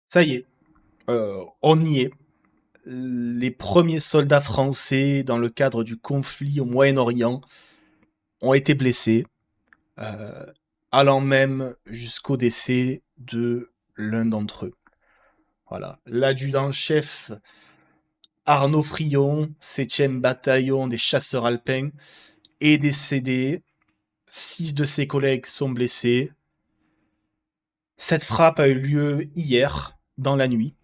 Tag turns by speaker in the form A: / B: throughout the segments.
A: Ça y est, on y est. Les premiers soldats français dans le cadre du conflit au Moyen-Orient ont été blessés, euh, allant même jusqu'au décès de l'un d'entre eux. Voilà. L'adjudant-chef Arnaud Frion, 7e bataillon des chasseurs alpins, est décédé. 6 de ses collègues sont blessés. Cette frappe a eu lieu hier, dans la nuit,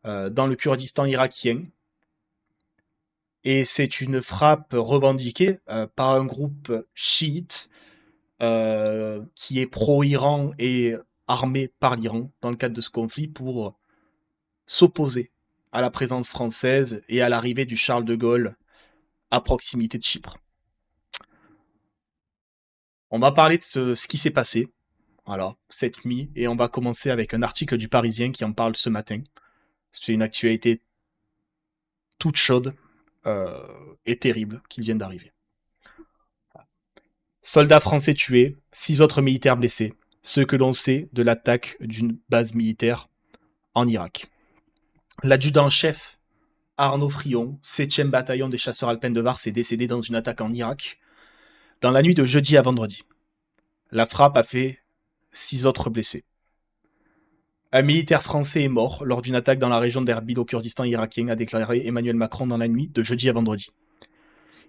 A: dans le Kurdistan irakien. Et c'est une frappe revendiquée par un groupe chiite qui est pro-Iran et armé par l'Iran dans le cadre de ce conflit pour s'opposer à la présence française et à l'arrivée du Charles de Gaulle à proximité de Chypre. On va parler de ce qui s'est passé cette nuit et on va commencer avec un article du Parisien qui en parle ce matin. C'est une actualité toute chaude et terrible qui vient d'arriver. Soldats français tués, 6 autres militaires blessés. Ce que l'on sait de l'attaque d'une base militaire en Irak. L'adjudant-chef Arnaud Frion, 7e bataillon des chasseurs alpins de Vars, est décédé dans une attaque en Irak dans la nuit de jeudi à vendredi. La frappe a fait 6 autres blessés. Un militaire français est mort lors d'une attaque dans la région d'Erbil au Kurdistan irakien, a déclaré Emmanuel Macron dans la nuit de jeudi à vendredi.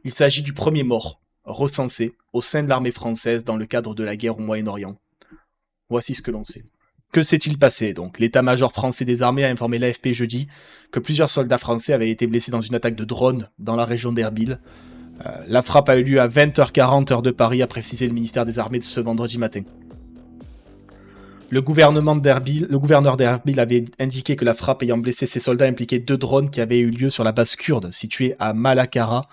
A: Il s'agit du premier mort recensé au sein de l'armée française dans le cadre de la guerre au Moyen-Orient. Voici ce que l'on sait. Que s'est-il passé donc? L'état-major français des armées a informé l'AFP jeudi que plusieurs soldats français avaient été blessés dans une attaque de drone dans la région d'Erbil. La frappe a eu lieu à 20h40 heure de Paris, a précisé le ministère des Armées ce vendredi matin. Le gouverneur d'Erbil avait indiqué que la frappe ayant blessé ses soldats impliquait 2 drones qui avaient eu lieu sur la base kurde située à Malakara,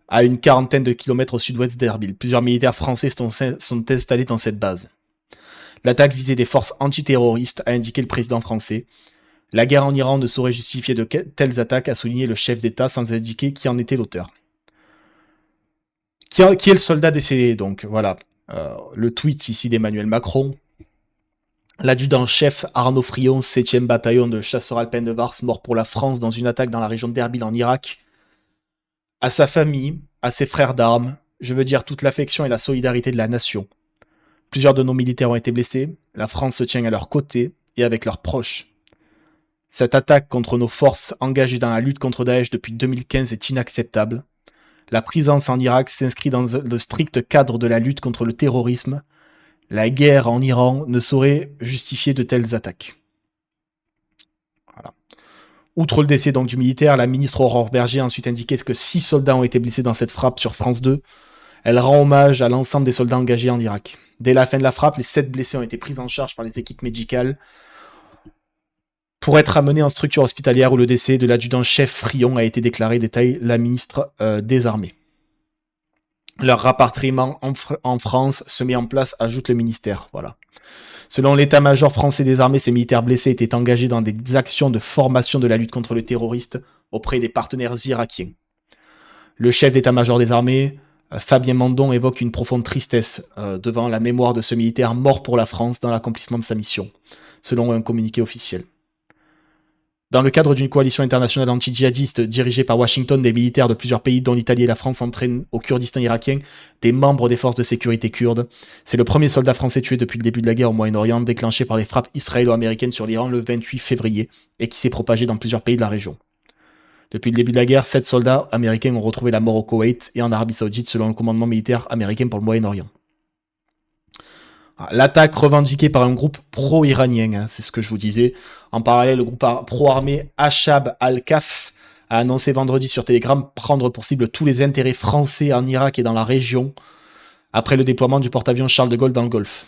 A: à une quarantaine de kilomètres au sud-ouest d'Erbil. Plusieurs militaires français sont installés dans cette base. L'attaque visait des forces antiterroristes, a indiqué le président français. La guerre en Iran ne saurait justifier de telles attaques, a souligné le chef d'État sans indiquer qui en était l'auteur. Qui est le soldat décédé donc? Voilà. Le tweet ici d'Emmanuel Macron. L'adjudant-chef Arnaud Frion, 7e bataillon de chasseurs alpins de Vars, mort pour la France dans une attaque dans la région d'Erbil en Irak. À sa famille, à ses frères d'armes, je veux dire toute l'affection et la solidarité de la nation. Plusieurs de nos militaires ont été blessés, la France se tient à leur côté et avec leurs proches. Cette attaque contre nos forces engagées dans la lutte contre Daesh depuis 2015 est inacceptable. La présence en Irak s'inscrit dans le strict cadre de la lutte contre le terrorisme. La guerre en Iran ne saurait justifier de telles attaques. Voilà. Outre le décès donc du militaire, la ministre Aurore Berger a ensuite indiqué que 6 soldats ont été blessés dans cette frappe sur France 2. Elle rend hommage à l'ensemble des soldats engagés en Irak. Dès la fin de la frappe, les 7 blessés ont été pris en charge par les équipes médicales pour être amenés en structure hospitalière où le décès de l'adjudant-chef Frion a été déclaré, détaille la ministre des Armées. Leur rapatriement en France se met en place, ajoute le ministère. Voilà. Selon l'état-major français des armées, ces militaires blessés étaient engagés dans des actions de formation de la lutte contre le terroriste auprès des partenaires irakiens. Le chef d'état-major des armées, Fabien Mandon, évoque une profonde tristesse devant la mémoire de ce militaire mort pour la France dans l'accomplissement de sa mission, selon un communiqué officiel. Dans le cadre d'une coalition internationale anti-djihadiste dirigée par Washington, des militaires de plusieurs pays, dont l'Italie et la France, entraînent au Kurdistan irakien des membres des forces de sécurité kurdes. C'est le premier soldat français tué depuis le début de la guerre au Moyen-Orient, déclenché par les frappes israélo-américaines sur l'Iran le 28 février, et qui s'est propagé dans plusieurs pays de la région. Depuis le début de la guerre, 7 soldats américains ont retrouvé la mort au Koweït et en Arabie Saoudite, selon le commandement militaire américain pour le Moyen-Orient. L'attaque revendiquée par un groupe pro-iranien, c'est ce que je vous disais. En parallèle, le groupe pro-armé Achab al-Kaf a annoncé vendredi sur Telegram prendre pour cible tous les intérêts français en Irak et dans la région après le déploiement du porte-avions Charles de Gaulle dans le Golfe.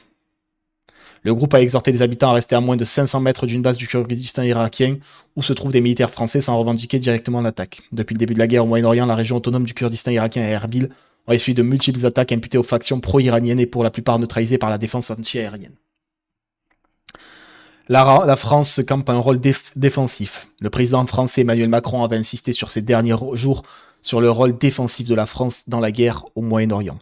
A: Le groupe a exhorté les habitants à rester à moins de 500 mètres d'une base du Kurdistan irakien où se trouvent des militaires français sans revendiquer directement l'attaque. Depuis le début de la guerre au Moyen-Orient, la région autonome du Kurdistan irakien et Erbil ont essuyé de multiples attaques imputées aux factions pro-iraniennes et pour la plupart neutralisées par la défense anti-aérienne. La France se campe un rôle défensif. Le président français Emmanuel Macron avait insisté sur ces derniers jours sur le rôle défensif de la France dans la guerre au Moyen-Orient.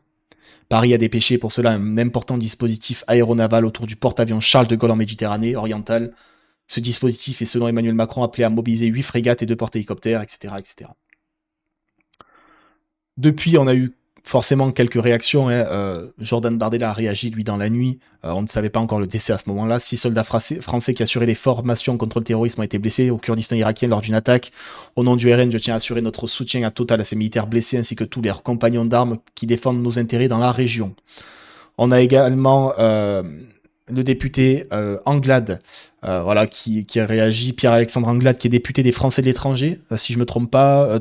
A: Paris a dépêché pour cela un important dispositif aéronaval autour du porte-avions Charles de Gaulle en Méditerranée orientale, Ce dispositif est, selon Emmanuel Macron, appelé à mobiliser 8 frégates et 2 porte-hélicoptères, etc., etc. Depuis, on a eu forcément quelques réactions. Jordan Bardella a réagi, lui, dans la nuit. On ne savait pas encore le décès à ce moment-là. 6 soldats français qui assuraient les formations contre le terrorisme ont été blessés au Kurdistan irakien lors d'une attaque. Au nom du RN, je tiens à assurer notre soutien total à ces militaires blessés ainsi que tous leurs compagnons d'armes qui défendent nos intérêts dans la région. On a également le député Anglade, voilà, qui a réagi. Pierre-Alexandre Anglade, qui est député des Français de l'étranger, si je ne me trompe pas,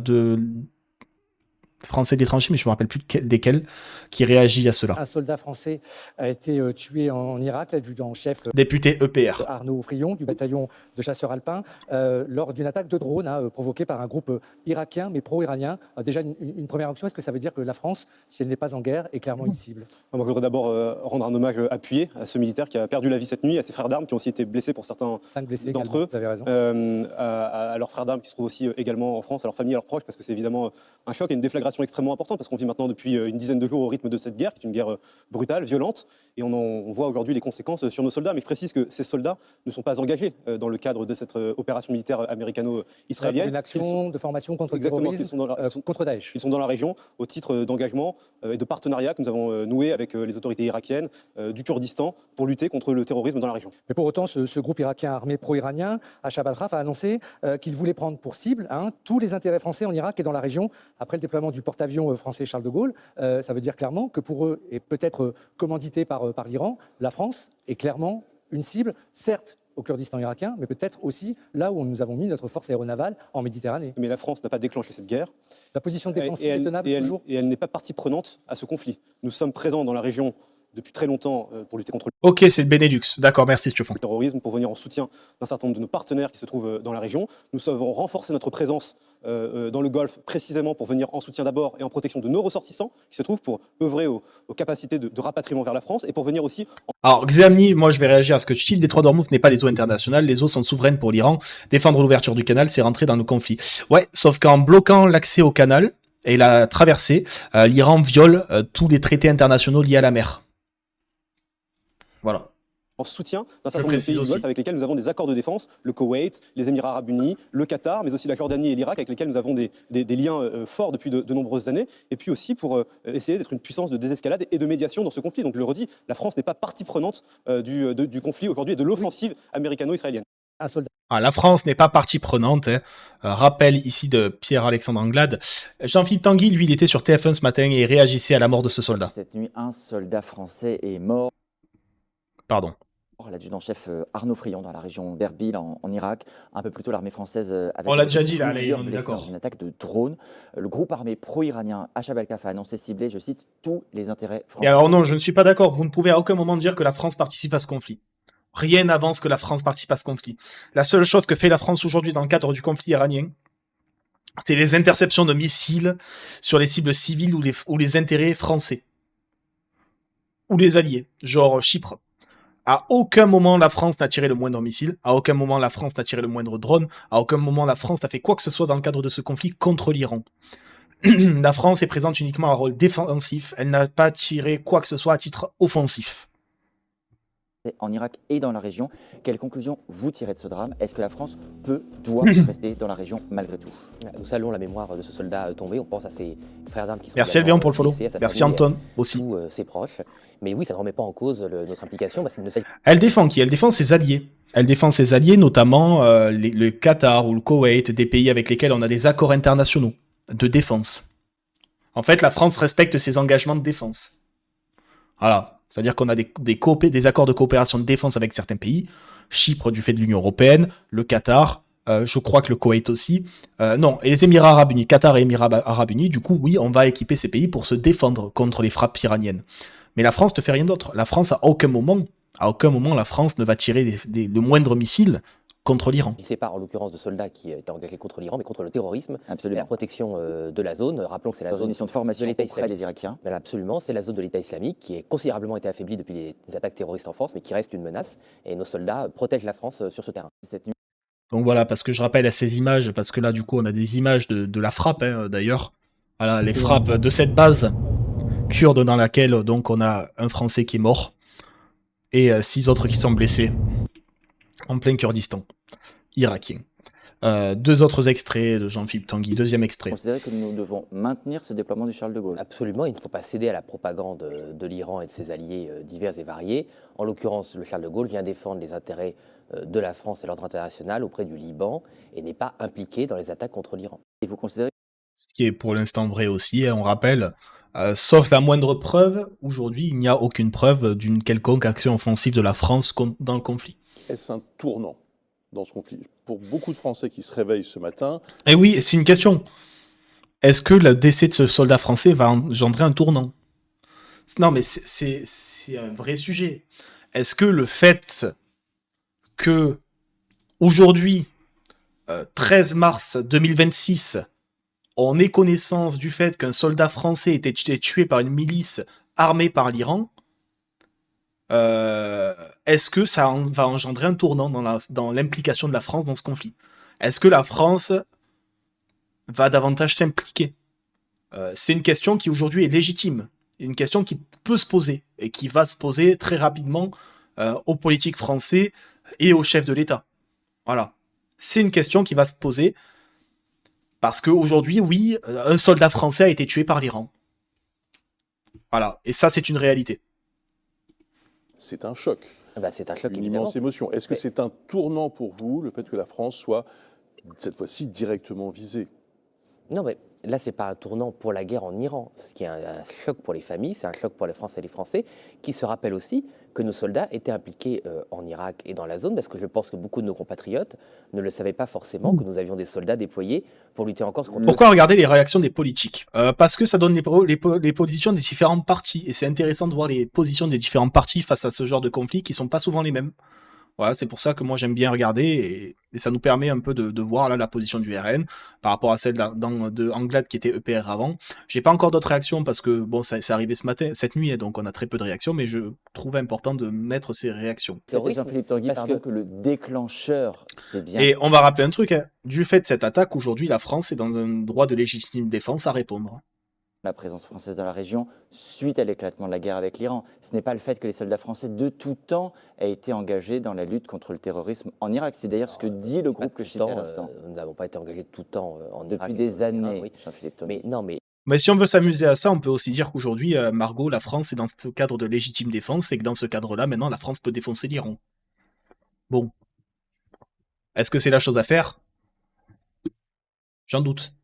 A: Français de l'étranger, mais je ne me rappelle plus desquels, qui réagit à cela.
B: Un soldat français a été tué en Irak, l'adjudant-chef
A: député EPR.
B: Arnaud Frion, du bataillon de chasseurs alpins, lors d'une attaque de drone provoquée par un groupe irakien, mais pro-iranien. Déjà, une première option, est-ce que ça veut dire que la France, si elle n'est pas en guerre, est clairement une cible?
C: Moi, je voudrais d'abord rendre un hommage appuyé à ce militaire qui a perdu la vie cette nuit, à ses frères d'armes qui ont aussi été blessés pour certains d'entre eux,
B: vous avez raison.
C: à leurs frères d'armes qui se trouvent aussi également en France, à leur famille, à leurs proches, parce que c'est évidemment un choc et une déflagration extrêmement importante, parce qu'on vit maintenant depuis une dizaine de jours au rythme de cette guerre, qui est une guerre brutale, violente, et on voit aujourd'hui les conséquences sur nos soldats. Mais je précise que ces soldats ne sont pas engagés dans le cadre de cette opération militaire américano-israélienne.
B: Une action de formation contre le terrorisme, contre Daesh.
C: Ils sont dans la région au titre d'engagement et de partenariat que nous avons noué avec les autorités irakiennes du Kurdistan pour lutter contre le terrorisme dans la région.
B: Mais pour autant, ce groupe irakien armé pro-iranien, Achab al-Raf, a annoncé qu'il voulait prendre pour cible tous les intérêts français en Irak et dans la région après le déploiement du porte-avions français Charles de Gaulle. Ça veut dire clairement que pour eux, et peut-être commandité par l'Iran, la France est clairement une cible, certes au Kurdistan irakien, mais peut-être aussi là où nous avons mis notre force aéronavale en Méditerranée.
C: Mais la France n'a pas déclenché cette guerre.
B: La position défensive est tenable toujours.
C: Et elle n'est pas partie prenante à ce conflit. Nous sommes présents dans la région depuis très longtemps pour lutter contre
A: Ok, c'est le Benelux. D'accord, merci Stéphane.
C: le terrorisme, pour venir en soutien d'un certain nombre de nos partenaires qui se trouvent dans la région. Nous avons renforcé notre présence dans le Golfe précisément pour venir en soutien d'abord et en protection de nos ressortissants qui se trouvent pour œuvrer aux capacités de rapatriement vers la France et pour venir aussi...
A: Alors, Xéamni, moi je vais réagir à ce que tu dis. Le détroit d'Ormuz n'est pas les eaux internationales, les eaux sont souveraines pour l'Iran. Défendre l'ouverture du canal, c'est rentrer dans le conflit. Ouais, sauf qu'en bloquant l'accès au canal et la traversée, l'Iran viole tous les traités internationaux liés à la mer. Voilà.
C: En soutien d'un certain nombre de pays du Golfe avec lesquels nous avons des accords de défense, le Koweït, les Émirats Arabes Unis, le Qatar, mais aussi la Jordanie et l'Irak avec lesquels nous avons des liens forts depuis de nombreuses années, et puis aussi pour essayer d'être une puissance de désescalade et de médiation dans ce conflit. Donc je le redis, la France n'est pas partie prenante du conflit aujourd'hui et de l'offensive américano-israélienne.
A: La France n'est pas partie prenante. Rappel ici de Pierre-Alexandre Anglade. Jean-Philippe Tanguy, lui, il était sur TF1 ce matin et réagissait à la mort de ce soldat.
D: Cette nuit, un soldat français est mort.
A: Pardon.
D: L'adjudant-chef Arnaud Frion dans la région d'Erbil en Irak. Un peu plus tôt, l'armée française avait
A: on l'a déjà dit là,
D: plusieurs
A: on est
D: blessés
A: d'accord.
D: dans une attaque de drone. Le groupe armé pro-iranien Achab al-Raf a annoncé cibler, je cite, tous les intérêts français.
A: Et alors non, je ne suis pas d'accord. Vous ne pouvez à aucun moment dire que la France participe à ce conflit. Rien n'avance que la France participe à ce conflit. La seule chose que fait la France aujourd'hui dans le cadre du conflit iranien, c'est les interceptions de missiles sur les cibles civiles ou les intérêts français. Ou les alliés, genre Chypre. À aucun moment la France n'a tiré le moindre missile, à aucun moment la France n'a tiré le moindre drone, à aucun moment la France n'a fait quoi que ce soit dans le cadre de ce conflit contre l'Iran. La France est présente uniquement à un rôle défensif, elle n'a pas tiré quoi que ce soit à titre offensif.
D: En Irak et dans la région, quelle conclusion vous tirez de ce drame? Est-ce que la France doit rester dans la région malgré tout?
E: Nous saluons la mémoire de ce soldat tombé, on pense à ses frères d'armes qui sont
A: Merci Alvéon pour le follow, merci Anton aussi.
E: Tous ses proches, mais oui, ça ne remet pas en cause notre implication parce qu'il ne
A: Elle défend qui? Elle défend ses alliés. Elle défend ses alliés, notamment le Qatar ou le Koweït, des pays avec lesquels on a des accords internationaux de défense. En fait, la France respecte ses engagements de défense. Voilà. C'est-à-dire qu'on a des accords de coopération de défense avec certains pays, Chypre du fait de l'Union européenne, le Qatar, je crois que le Koweït aussi, non, et les Émirats Arabes Unis, Qatar et Émirats Arabes Unis, du coup, oui, on va équiper ces pays pour se défendre contre les frappes iraniennes. Mais la France ne fait rien d'autre. La France, à aucun moment, la France ne va tirer le moindre missile contre l'Iran.
E: Il sépare en l'occurrence de soldats qui étaient engagés contre l'Iran, mais contre le terrorisme.
D: Absolument.
E: Et la protection de la zone. Rappelons que c'est la zone
D: mission de formation
E: de l'État
D: auprès des Irakiens.
E: Absolument, c'est la zone de l'État islamique qui est considérablement été affaiblie depuis les attaques terroristes en France, mais qui reste une menace. Et nos soldats protègent la France sur ce terrain.
A: Donc voilà, parce que je rappelle à ces images, parce que là du coup on a des images de la frappe d'ailleurs. Voilà, les frappes de cette base kurde dans laquelle donc on a un Français qui est mort et 6 autres qui sont blessés en plein Kurdistan. irakiens. Deux autres extraits de Jean-Philippe Tanguy. Deuxième extrait.
D: Vous considérez que nous devons maintenir ce déploiement du Charles de Gaulle?
E: Absolument, il ne faut pas céder à la propagande de l'Iran et de ses alliés divers et variés. En l'occurrence, le Charles de Gaulle vient défendre les intérêts de la France et l'ordre international auprès du Liban et n'est pas impliqué dans les attaques contre l'Iran.
D: Et vous considérez
A: Ce qui est pour l'instant vrai aussi, hein, on rappelle, sauf la moindre preuve, aujourd'hui il n'y a aucune preuve d'une quelconque action offensive de la France dans le conflit.
F: Est-ce un tournant dans ce conflit? Pour beaucoup de Français qui se réveillent ce matin...
A: Et oui, c'est une question. Est-ce que le décès de ce soldat français va engendrer un tournant? Non, mais c'est un vrai sujet. Est-ce que le fait que, aujourd'hui, 13 mars 2026, on ait connaissance du fait qu'un soldat français était tué par une milice armée par l'Iran, est-ce que ça va engendrer un tournant dans l'implication de la France dans ce conflit? Est-ce que la France va davantage s'impliquer? C'est une question qui aujourd'hui est légitime, une question qui peut se poser et qui va se poser très rapidement aux politiques français et aux chefs de l'État. Voilà, c'est une question qui va se poser parce qu'aujourd'hui, oui, un soldat français a été tué par l'Iran. Voilà, et ça c'est une réalité.
F: C'est un choc.
E: C'est un choc,
F: Une
E: évidemment.
F: immense émotion. Est-ce que c'est un tournant pour vous, le fait que la France soit, cette fois-ci, directement visée?
E: Non, mais là, ce n'est pas un tournant pour la guerre en Iran. Ce qui est un choc pour les familles, c'est un choc pour les Français et les Français, qui se rappellent aussi que nos soldats étaient impliqués en Irak et dans la zone, parce que je pense que beaucoup de nos compatriotes ne le savaient pas forcément, que nous avions des soldats déployés pour lutter encore contre...
A: Pourquoi regarder les réactions des politiques? Parce que ça donne les positions des différentes parties, et c'est intéressant de voir les positions des différentes parties face à ce genre de conflits qui sont pas souvent les mêmes. Voilà, c'est pour ça que moi j'aime bien regarder et ça nous permet un peu de voir là la position du RN par rapport à celle de Anglade qui était EPR avant. J'ai pas encore d'autres réactions parce que bon, ça c'est arrivé cette nuit, donc on a très peu de réactions, mais je trouve important de mettre ces réactions.
D: Jean-Philippe Tanguy,
E: parce
D: pardon, que le déclencheur, c'est bien...
A: Et on va rappeler un truc, hein. Du fait de cette attaque, aujourd'hui la France est dans un droit de légitime défense à répondre.
D: la présence française dans la région suite à l'éclatement de la guerre avec l'Iran. Ce n'est pas le fait que les soldats français de tout temps aient été engagés dans la lutte contre le terrorisme en Irak. C'est d'ailleurs ce que dit le groupe que je citais à l'instant.
E: Nous n'avons pas été engagés tout le temps en Irak.
D: Depuis des années,
E: Oui.
D: Jean-Philippe Tanguy.
A: Mais si on veut s'amuser à ça, on peut aussi dire qu'aujourd'hui, Margot, la France est dans ce cadre de légitime défense et que dans ce cadre-là, maintenant, la France peut défoncer l'Iran. Bon. Est-ce que c'est la chose à faire? J'en doute.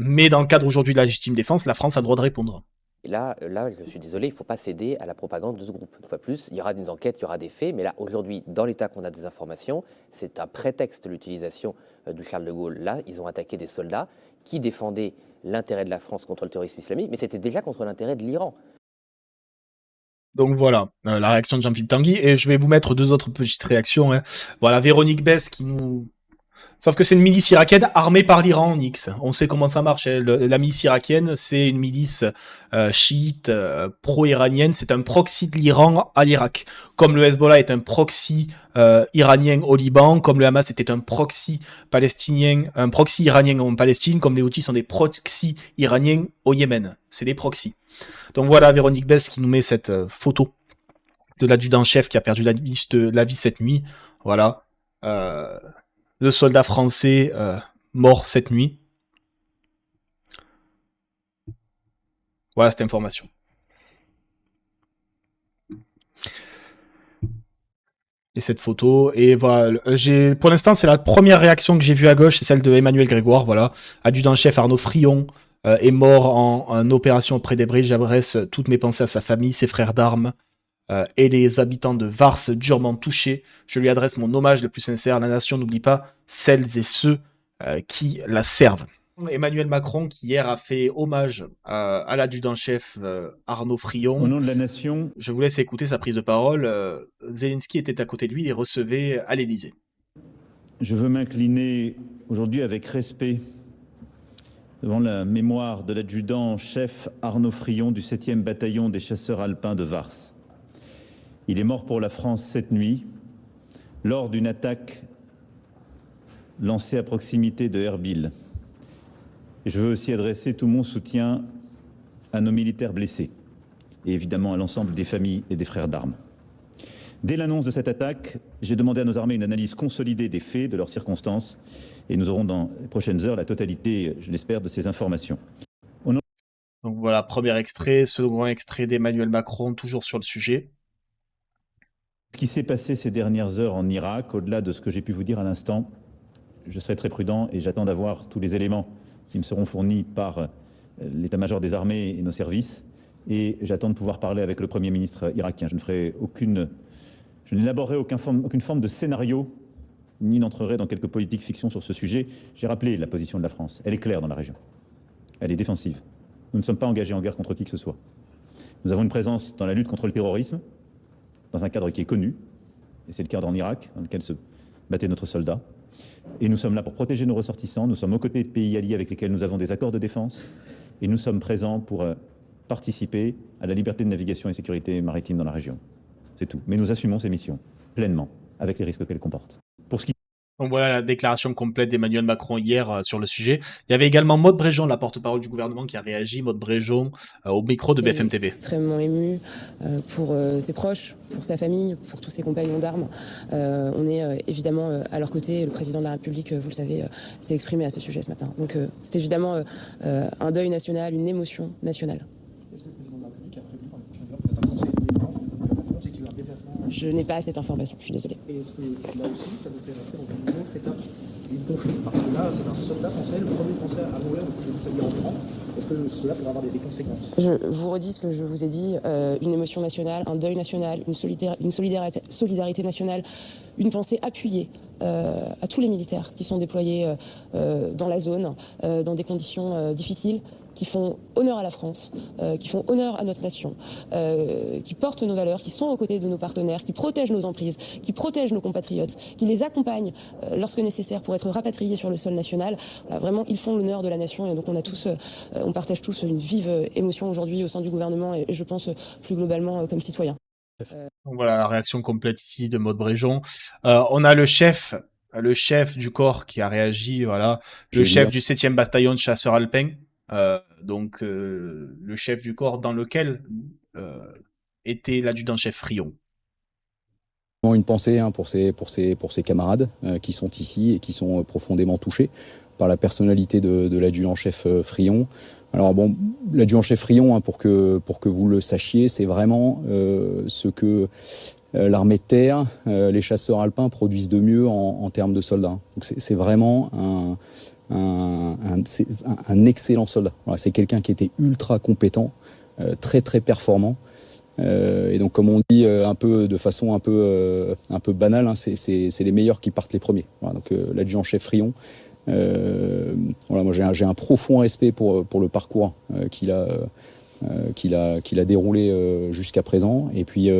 A: Mais dans le cadre aujourd'hui de la légitime défense, la France a le droit de répondre.
E: Et là, je suis désolé, il ne faut pas céder à la propagande de ce groupe. Une fois plus, il y aura des enquêtes, il y aura des faits, mais là, aujourd'hui, dans l'état qu'on a des informations, c'est un prétexte l'utilisation du Charles de Gaulle. Là, ils ont attaqué des soldats qui défendaient l'intérêt de la France contre le terrorisme islamique, mais c'était déjà contre l'intérêt de l'Iran.
A: Donc voilà, la réaction de Jean-Philippe Tanguy. Et je vais vous mettre deux autres petites réactions. Hein. Voilà, Véronique Besse qui nous... Sauf que c'est une milice irakienne armée par l'Iran, Nix. On sait comment ça marche. Hein. La milice irakienne, c'est une milice chiite, pro-iranienne. C'est un proxy de l'Iran à l'Irak. Comme le Hezbollah est un proxy iranien au Liban, comme le Hamas était un proxy palestinien, un proxy iranien en Palestine, comme les Houthis sont des proxys iraniens au Yémen. C'est des proxys. Donc voilà, Véronique Besse qui nous met cette photo de l'adjudant-chef qui a perdu la vie cette nuit. Voilà. Le soldat français mort cette nuit. Voilà cette information. Et cette photo. Et voilà, pour l'instant, c'est la première réaction que j'ai vue à gauche, c'est celle de Emmanuel Grégoire. Voilà, adjudant-chef Arnaud Frion est mort en opération auprès des Bridges. J'adresse toutes mes pensées à sa famille, ses frères d'armes. Et les habitants de Vars durement touchés. Je lui adresse mon hommage le plus sincère. La nation n'oublie pas celles et ceux qui la servent. Emmanuel Macron, qui hier a fait hommage à l'adjudant-chef Arnaud Frion.
G: Au nom de la nation.
A: Je vous laisse écouter sa prise de parole. Zelensky était à côté de lui et recevait à l'Élysée.
G: Je veux m'incliner aujourd'hui avec respect devant la mémoire de l'adjudant-chef Arnaud Frion du 7e bataillon des chasseurs alpins de Vars. Il est mort pour la France cette nuit, lors d'une attaque lancée à proximité de Erbil. Et je veux aussi adresser tout mon soutien à nos militaires blessés, et évidemment à l'ensemble des familles et des frères d'armes. Dès l'annonce de cette attaque, j'ai demandé à nos armées une analyse consolidée des faits, de leurs circonstances, et nous aurons dans les prochaines heures la totalité, je l'espère, de ces informations.
A: Donc voilà, premier extrait, second extrait d'Emmanuel Macron, toujours sur le sujet.
G: Ce qui s'est passé ces dernières heures en Irak, au-delà de ce que j'ai pu vous dire à l'instant, je serai très prudent et j'attends d'avoir tous les éléments qui me seront fournis par l'état-major des armées et nos services. Et j'attends de pouvoir parler avec le Premier ministre irakien. Je n'élaborerai aucune forme de scénario, ni n'entrerai dans quelque politique fiction sur ce sujet. J'ai rappelé la position de la France. Elle est claire dans la région. Elle est défensive. Nous ne sommes pas engagés en guerre contre qui que ce soit. Nous avons une présence dans la lutte contre le terrorisme, dans un cadre qui est connu, et c'est le cadre en Irak, dans lequel se battait notre soldat. Et nous sommes là pour protéger nos ressortissants, nous sommes aux côtés de pays alliés avec lesquels nous avons des accords de défense, et nous sommes présents pour participer à la liberté de navigation et sécurité maritime dans la région. C'est tout. Mais nous assumons ces missions, pleinement, avec les risques qu'elles comportent. Pour ce qui...
A: Donc voilà la déclaration complète d'Emmanuel Macron hier sur le sujet. Il y avait également Maud Bréjon, la porte-parole du gouvernement, qui a réagi. Maud Bréjon au micro de BFM TV.
H: Extrêmement ému pour ses proches, pour sa famille, pour tous ses compagnons d'armes. On est évidemment à leur côté. Le président de la République, vous le savez, s'est exprimé à ce sujet ce matin. Donc c'est évidemment un deuil national, une émotion nationale. Est-ce que le président de la République a prévu dans les prochaines heures peut-être un conseil de défense pour la France et qu'il y a eu un déplacement? Je n'ai pas cette information, je suis désolée. Et est-ce que là aussi, ça vous fait rentrer dans une autre étape du conflit? Parce que là, c'est un soldat français, le premier Français à mourir depuis que vous aviez en France. Est-ce que cela pourrait avoir des conséquences? Je vous redis ce que je vous ai dit, une émotion nationale, un deuil national, une solidarité nationale, une pensée appuyée à tous les militaires qui sont déployés dans la zone, dans des conditions difficiles, qui font honneur à la France, qui font honneur à notre nation, qui portent nos valeurs, qui sont aux côtés de nos partenaires, qui protègent nos emprises, qui protègent nos compatriotes, qui les accompagnent lorsque nécessaire pour être rapatriés sur le sol national. Voilà, vraiment, ils font l'honneur de la nation et donc on partage tous une vive émotion aujourd'hui au sein du gouvernement et je pense plus globalement comme citoyens.
A: Donc voilà la réaction complète ici de Maud Bréjon. On a le chef du corps qui a réagi, voilà, le chef du 7e bataillon de chasseurs alpins. Le chef du corps dans lequel était l'adjudant-chef Frion.
I: Une pensée pour ses camarades qui sont ici et qui sont profondément touchés par la personnalité de l'adjudant-chef Frion. Alors bon, l'adjudant-chef Frion, pour que vous le sachiez, c'est vraiment ce que l'armée de terre, les chasseurs alpins produisent de mieux en termes de soldats. Donc c'est vraiment un excellent soldat. Voilà, c'est quelqu'un qui était ultra compétent, très très performant. Et donc comme on dit un peu de façon un peu banale, hein, c'est les meilleurs qui partent les premiers. Voilà, donc l'adjudant-chef Frion, voilà, moi j'ai un profond respect pour le parcours qu'il a déroulé jusqu'à présent. Et puis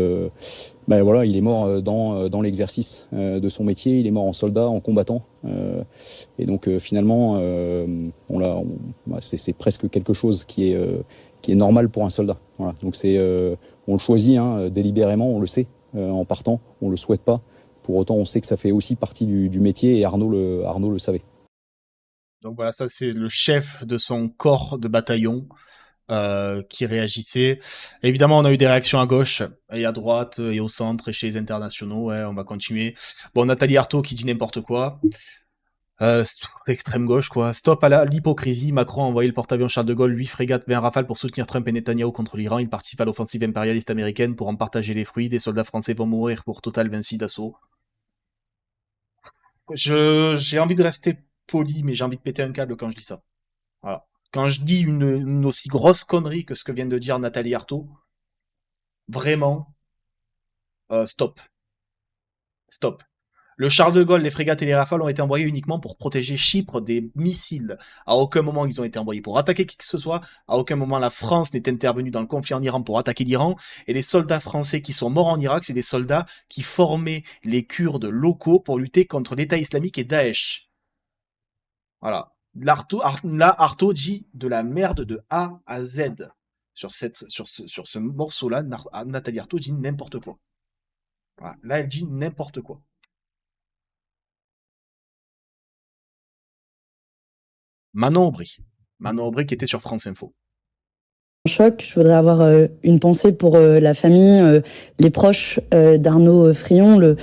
I: voilà, il est mort dans l'exercice de son métier, il est mort en soldat, en combattant. Et donc finalement, c'est presque quelque chose qui est normal pour un soldat. Voilà. Donc on le choisit délibérément, on le sait en partant, on le souhaite pas. Pour autant, on sait que ça fait aussi partie du métier et Arnaud le savait.
A: Donc voilà, ça c'est le chef de son corps de bataillon qui réagissait. Évidemment, on a eu des réactions à gauche et à droite et au centre et chez les internationaux. Ouais, on va continuer. Bon, Nathalie Arthaud qui dit n'importe quoi. Extrême gauche, quoi. Stop à l'hypocrisie. Macron a envoyé le porte-avions Charles de Gaulle 8 frégates 20 rafales pour soutenir Trump et Netanyahou contre l'Iran. Il participe à l'offensive impérialiste américaine pour en partager les fruits. Des soldats français vont mourir pour Total Vinci d'assaut. J'ai envie de rester poli, mais j'ai envie de péter un câble quand je dis ça. Voilà. Quand je dis une aussi grosse connerie que ce que vient de dire Nathalie Arthaud, vraiment, stop. Stop. Le Charles de Gaulle, les frégates et les rafales ont été envoyés uniquement pour protéger Chypre des missiles. À aucun moment ils ont été envoyés pour attaquer qui que ce soit. À aucun moment la France n'est intervenue dans le conflit en Iran pour attaquer l'Iran. Et les soldats français qui sont morts en Irak, c'est des soldats qui formaient les Kurdes locaux pour lutter contre l'État islamique et Daesh. Voilà. Là, Artaud dit de la merde de A à Z. Sur ce morceau-là, Nathalie Arthaud dit n'importe quoi. Voilà. Là, elle dit n'importe quoi. Manon Aubry qui était sur France Info.
J: choc. Je voudrais avoir une pensée pour la famille, les proches d'Arnaud Frion, le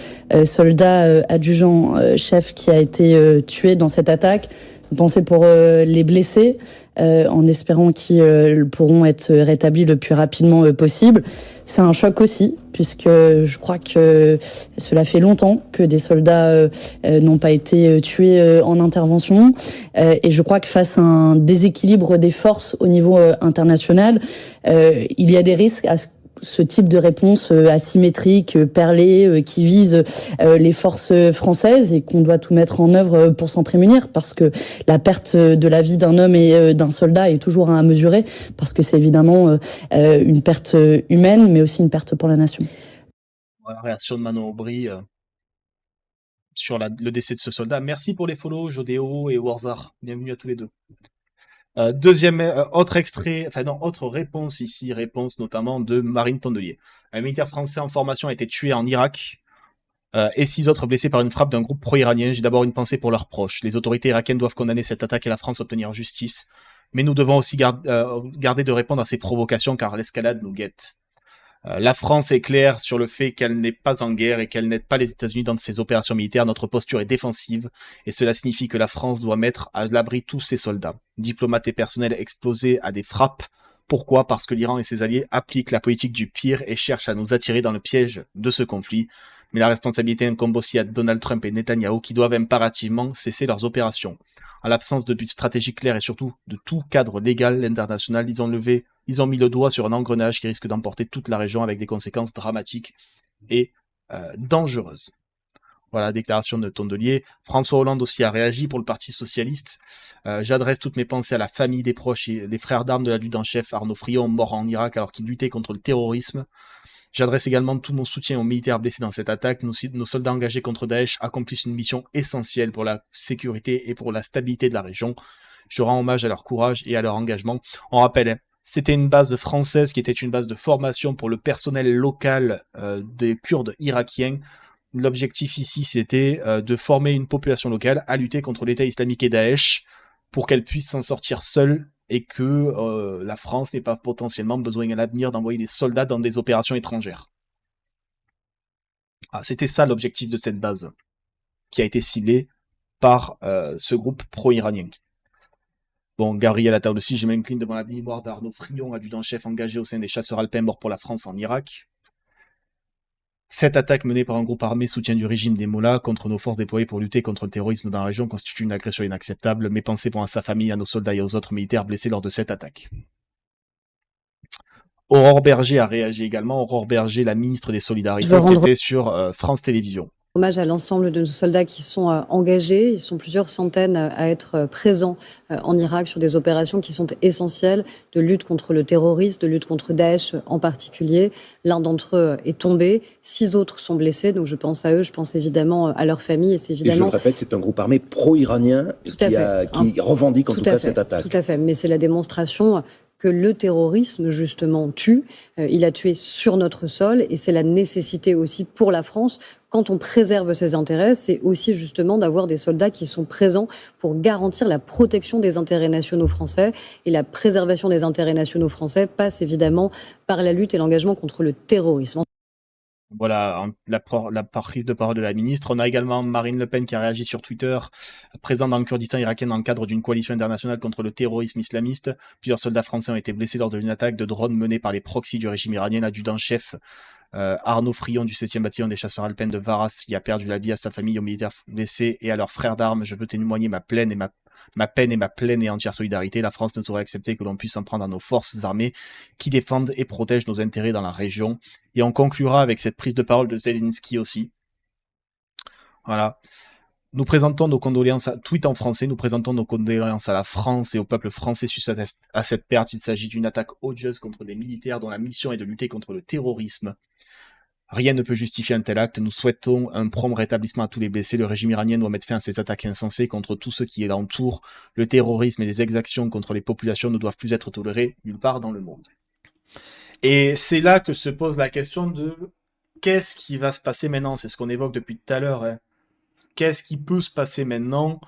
J: soldat adjudant-chef qui a été tué dans cette attaque. Une pensée pour les blessés, en espérant qu'ils pourront être rétablis le plus rapidement possible. C'est un choc aussi, puisque je crois que cela fait longtemps que des soldats n'ont pas été tués en intervention. Et je crois que face à un déséquilibre des forces au niveau international, il y a des risques à ce type de réponse asymétrique, perlée, qui vise les forces françaises et qu'on doit tout mettre en œuvre pour s'en prémunir, parce que la perte de la vie d'un homme et d'un soldat est toujours à mesurer, parce que c'est évidemment une perte humaine, mais aussi une perte pour la nation.
A: La réaction de Manon Aubry sur le décès de ce soldat. Merci pour les follow, Jodéo et Warzar. Bienvenue à tous les deux. Deuxième, autre réponse ici, réponse notamment de Marine Tondelier. Un militaire français en formation a été tué en Irak et 6 autres blessés par une frappe d'un groupe pro-iranien. J'ai d'abord une pensée pour leurs proches. Les autorités irakiennes doivent condamner cette attaque et la France obtenir justice. Mais nous devons aussi garder de répondre à ces provocations car l'escalade nous guette. La France est claire sur le fait qu'elle n'est pas en guerre et qu'elle n'aide pas les États-Unis dans ses opérations militaires. Notre posture est défensive et cela signifie que la France doit mettre à l'abri tous ses soldats, diplomates et personnels exposés à des frappes. Pourquoi ? Parce que l'Iran et ses alliés appliquent la politique du pire et cherchent à nous attirer dans le piège de ce conflit. Mais la responsabilité incombe aussi à Donald Trump et Netanyahou qui doivent impérativement cesser leurs opérations. En l'absence de but stratégique clair et surtout de tout cadre légal international, ils ont mis le doigt sur un engrenage qui risque d'emporter toute la région avec des conséquences dramatiques et dangereuses. Voilà la déclaration de Tondelier. François Hollande aussi a réagi pour le Parti Socialiste. J'adresse toutes mes pensées à la famille des proches et des frères d'armes de l'adjudant-chef Arnaud Frion, mort en Irak alors qu'il luttait contre le terrorisme. J'adresse également tout mon soutien aux militaires blessés dans cette attaque. Nos soldats engagés contre Daesh accomplissent une mission essentielle pour la sécurité et pour la stabilité de la région. Je rends hommage à leur courage et à leur engagement. On rappelle, c'était une base française qui était une base de formation pour le personnel local des Kurdes irakiens. L'objectif ici, c'était de former une population locale à lutter contre l'État islamique et Daesh pour qu'elle puisse s'en sortir seule et que la France n'ait pas potentiellement besoin à l'avenir d'envoyer des soldats dans des opérations étrangères. C'était ça l'objectif de cette base, qui a été ciblée par ce groupe pro-iranien. Bon, Gabriel Attal aussi, je m'incline devant la mémoire d'Arnaud Frion, adjudant-chef engagé au sein des chasseurs alpins morts pour la France en Irak. Cette attaque menée par un groupe armé soutien du régime des Mollahs contre nos forces déployées pour lutter contre le terrorisme dans la région constitue une agression inacceptable. Mes pensées vont à sa famille, à nos soldats et aux autres militaires blessés lors de cette attaque. Aurore Berger a réagi également. Aurore Berger, la ministre des Solidarités, qui était sur France Télévisions.
K: Hommage à l'ensemble de nos soldats qui sont engagés. Ils sont plusieurs centaines à être présents en Irak sur des opérations qui sont essentielles de lutte contre le terrorisme, de lutte contre Daesh en particulier. L'un d'entre eux est tombé, 6 autres sont blessés. Donc je pense à eux, je pense évidemment à leur famille. Et,
L: je le répète, c'est un groupe armé pro-iranien qui revendique en tout cas cette attaque.
K: Tout à fait, mais c'est la démonstration que le terrorisme, justement, tue. Il a tué sur notre sol et c'est la nécessité aussi pour la France. Quand on préserve ses intérêts, c'est aussi justement d'avoir des soldats qui sont présents pour garantir la protection des intérêts nationaux français. Et la préservation des intérêts nationaux français passe évidemment par la lutte et l'engagement contre le terrorisme.
A: Voilà la prise de parole de la ministre. On a également Marine Le Pen qui a réagi sur Twitter, présent dans le Kurdistan irakien dans le cadre d'une coalition internationale contre le terrorisme islamiste. Plusieurs soldats français ont été blessés lors d'une attaque de drone menée par les proxys du régime iranien. L'adjudant-chef Arnaud Frion du 7e bataillon des chasseurs alpins de Varas qui a perdu la vie à sa famille, aux militaires blessés et à leurs frères d'armes. Je veux témoigner ma peine et ma pleine et entière solidarité. La France ne saurait accepter que l'on puisse en prendre à nos forces armées qui défendent et protègent nos intérêts dans la région. Et on conclura avec cette prise de parole de Zelensky aussi. Voilà. Nous présentons nos condoléances, tweet en français, nous présentons nos condoléances à la France et au peuple français suite à cette perte. Il s'agit d'une attaque odieuse contre des militaires dont la mission est de lutter contre le terrorisme. Rien ne peut justifier un tel acte. Nous souhaitons un prompt rétablissement à tous les blessés. Le régime iranien doit mettre fin à ces attaques insensées contre tous ceux qui l'entourent. Le terrorisme et les exactions contre les populations ne doivent plus être tolérés nulle part dans le monde. Et c'est là que se pose la question de qu'est-ce qui va se passer maintenant. C'est ce qu'on évoque depuis tout à l'heure. Hein. Qu'est-ce qui peut se passer maintenant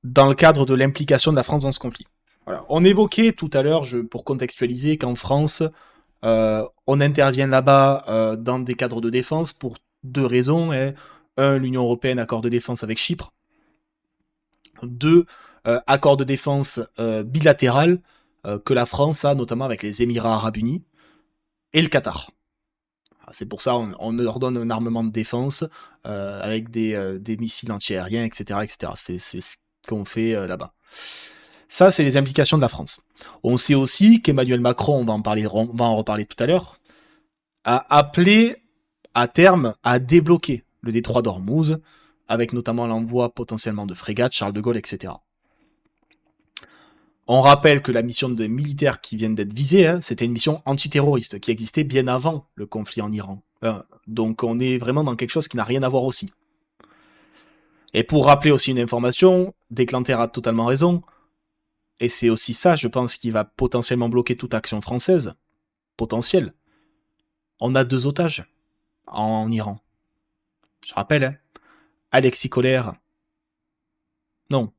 A: dans le cadre de l'implication de la France dans ce conflit ? Voilà. On évoquait tout à l'heure, pour contextualiser, qu'en France, on intervient là-bas dans des cadres de défense pour 2 raisons. Hein. 1, l'Union européenne, accord de défense avec Chypre. 2, accord de défense bilatéral que la France a, notamment avec les Émirats arabes unis et le Qatar. C'est pour ça on leur donne un armement de défense avec des missiles antiaériens, etc. etc. C'est ce qu'on fait là-bas. Ça, c'est les implications de la France. On sait aussi qu'Emmanuel Macron, on va en reparler tout à l'heure, a appelé à terme à débloquer le détroit d'Ormuz, avec notamment l'envoi potentiellement de frégates, Charles de Gaulle, etc. On rappelle que la mission des militaires qui viennent d'être visés, hein, c'était une mission antiterroriste qui existait bien avant le conflit en Iran. Donc on est vraiment dans quelque chose qui n'a rien à voir aussi. Et pour rappeler aussi une information, Déclanter a totalement raison, et c'est aussi ça, je pense, qui va potentiellement bloquer toute action française, potentielle. On a 2 otages en Iran. Je rappelle, hein, Alexis Colère, non,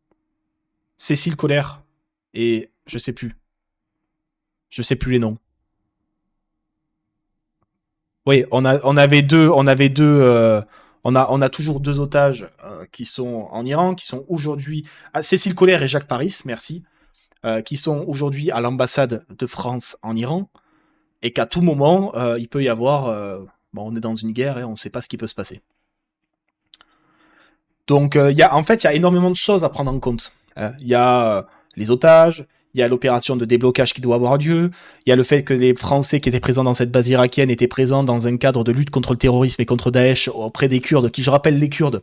A: Cécile Colère, et je sais plus les noms. Oui, on a toujours 2 otages qui sont en Iran, qui sont aujourd'hui, Cécile Colère et Jacques Paris, merci, qui sont aujourd'hui à l'ambassade de France en Iran, et qu'à tout moment, il peut y avoir, on est dans une guerre et on ne sait pas ce qui peut se passer. Donc, il y a énormément de choses à prendre en compte. Il y a les otages, il y a l'opération de déblocage qui doit avoir lieu, il y a le fait que les Français qui étaient présents dans cette base irakienne étaient présents dans un cadre de lutte contre le terrorisme et contre Daesh auprès des Kurdes, qui, je rappelle, les Kurdes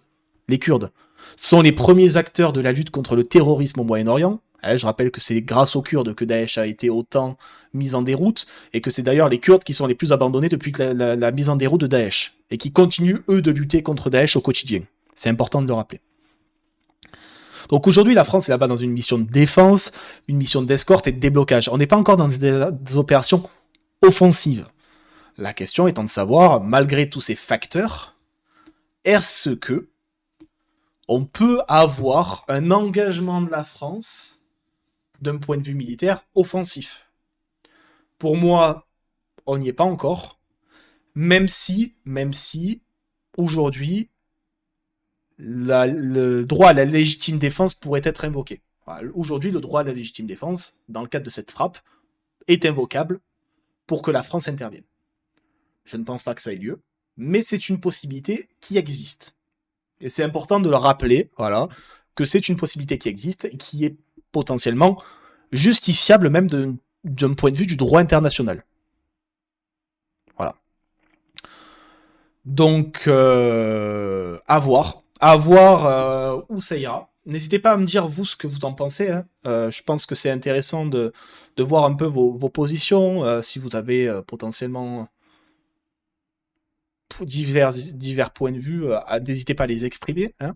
A: sont les premiers acteurs de la lutte contre le terrorisme au Moyen-Orient. Je rappelle que c'est grâce aux Kurdes que Daesh a été autant mis en déroute, et que c'est d'ailleurs les Kurdes qui sont les plus abandonnés depuis la mise en déroute de Daesh, et qui continuent, eux, de lutter contre Daesh au quotidien. C'est important de le rappeler. Donc aujourd'hui, la France est là-bas dans une mission de défense, une mission d'escorte et de déblocage. On n'est pas encore dans des opérations offensives. La question étant de savoir, malgré tous ces facteurs, est-ce que on peut avoir un engagement de la France d'un point de vue militaire offensif? Pour moi, on n'y est pas encore, même si aujourd'hui, le droit à la légitime défense pourrait être invoqué. Aujourd'hui, le droit à la légitime défense, dans le cadre de cette frappe, est invocable pour que la France intervienne. Je ne pense pas que ça ait lieu, mais c'est une possibilité qui existe. Et c'est important de le rappeler, voilà, que c'est une possibilité qui existe et qui est potentiellement justifiable même d'un point de vue du droit international. Voilà. Donc, à voir où ça ira. N'hésitez pas à me dire, vous, ce que vous en pensez. Hein. Je pense que c'est intéressant de voir un peu vos positions, si vous avez potentiellement divers points de vue, n'hésitez pas à les exprimer. Hein.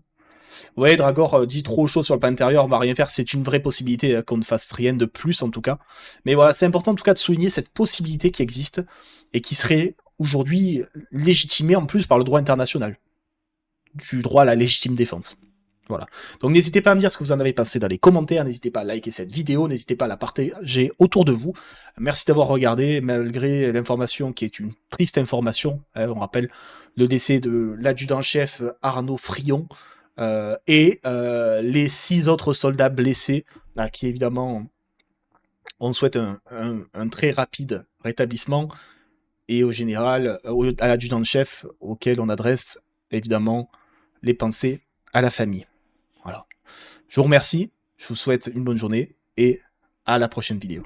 A: Ouais, Dragor dit trop chaud sur le plan intérieur, on va rien faire, c'est une vraie possibilité qu'on ne fasse rien de plus en tout cas. Mais voilà, c'est important en tout cas de souligner cette possibilité qui existe et qui serait aujourd'hui légitimée en plus par le droit international, du droit à la légitime défense. Voilà. Donc n'hésitez pas à me dire ce que vous en avez pensé dans les commentaires, n'hésitez pas à liker cette vidéo, n'hésitez pas à la partager autour de vous. Merci d'avoir regardé, malgré l'information qui est une triste information. On rappelle le décès de l'adjudant-chef Arnaud Frion et les 6 autres soldats blessés, à qui évidemment on souhaite un très rapide rétablissement, et au général, à l'adjudant-chef, auquel on adresse évidemment les pensées à la famille. Voilà. Je vous remercie, je vous souhaite une bonne journée et à la prochaine vidéo.